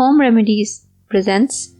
Home Remedies presents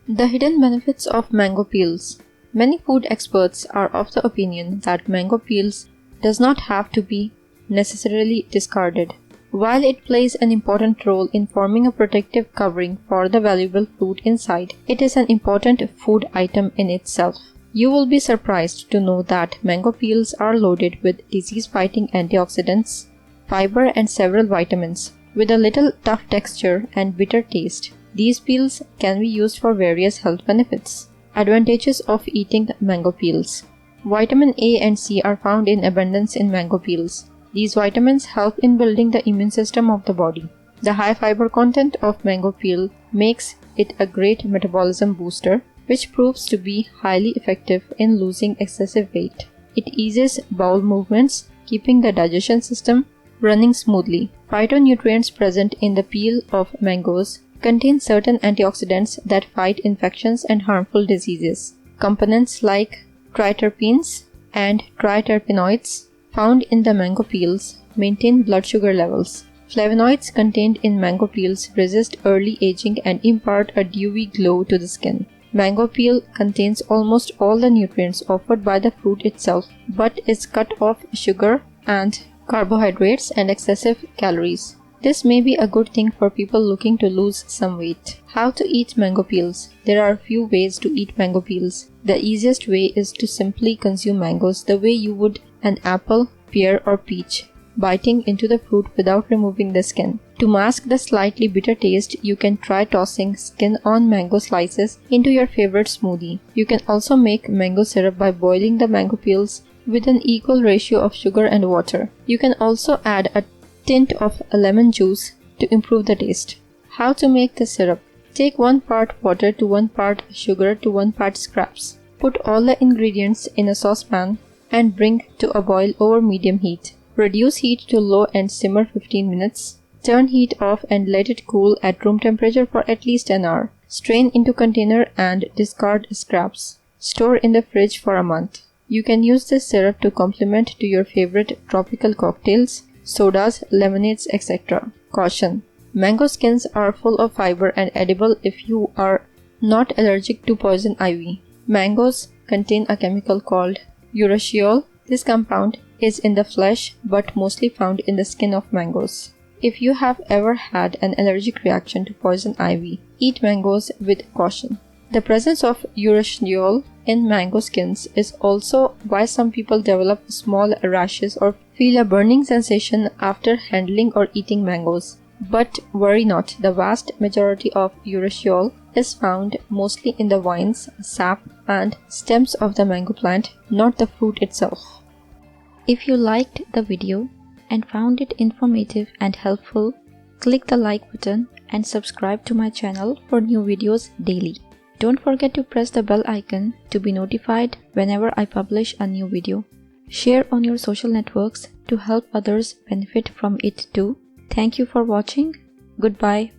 The Hidden Benefits of Mango Peels. Many food experts are of the opinion that mango peels does not have to be necessarily discarded. While it plays an important role in forming a protective covering for the valuable fruit inside, it is an important food item in itself. You will be surprised to know that mango peels are loaded with disease-fighting antioxidants, fiber and several vitamins. With a little tough texture and bitter taste, these peels can be used for various health benefits. Advantages of eating mango peels. Vitamin A and C are found in abundance in mango peels. These vitamins help in building the immune system of the body. The high fiber content of mango peel makes it a great metabolism booster, which proves to be highly effective in losing excessive weight. It eases bowel movements, keeping the digestion system running smoothly. Phytonutrients present in the peel of mangoes contain certain antioxidants that fight infections and harmful diseases. Components like triterpenes and triterpenoids found in the mango peels maintain blood sugar levels. Flavonoids contained in mango peels resist early aging and impart a dewy glow to the skin. Mango peel contains almost all the nutrients offered by the fruit itself, but is cut off sugar and carbohydrates and excessive calories. This may be a good thing for people looking to lose some weight. How to eat mango peels? There are a few ways to eat mango peels. The easiest way is to simply consume mangoes the way you would an apple, pear or peach, biting into the fruit without removing the skin. To mask the slightly bitter taste, you can try tossing skin-on mango slices into your favorite smoothie. You can also make mango syrup by boiling the mango peels with an equal ratio of sugar and water. You can also add a tint of lemon juice to improve the taste. How to make the syrup? Take 1 part water to 1 part sugar to 1 part scraps. Put all the ingredients in a saucepan and bring to a boil over medium heat. Reduce heat to low and simmer 15 minutes. Turn heat off and let it cool at room temperature for at least an hour. Strain into container and discard scraps. Store in the fridge for a month. You can use this syrup to complement to your favorite tropical cocktails, sodas, lemonades, etc. Caution: mango skins are full of fiber and edible if you are not allergic to poison ivy. Mangoes contain a chemical called urushiol. This compound is in the flesh but mostly found in the skin of mangoes. If you have ever had an allergic reaction to poison ivy, eat mangoes with caution. The presence of urushiol in mango skins is also why some people develop small rashes or feel a burning sensation after handling or eating mangoes. But worry not, the vast majority of urushiol is found mostly in the vines, sap, and stems of the mango plant, not the fruit itself. If you liked the video and found it informative and helpful, click the like button and subscribe to my channel for new videos daily. Don't forget to press the bell icon to be notified whenever I publish a new video. Share on your social networks to help others benefit from it too. Thank you for watching. Goodbye.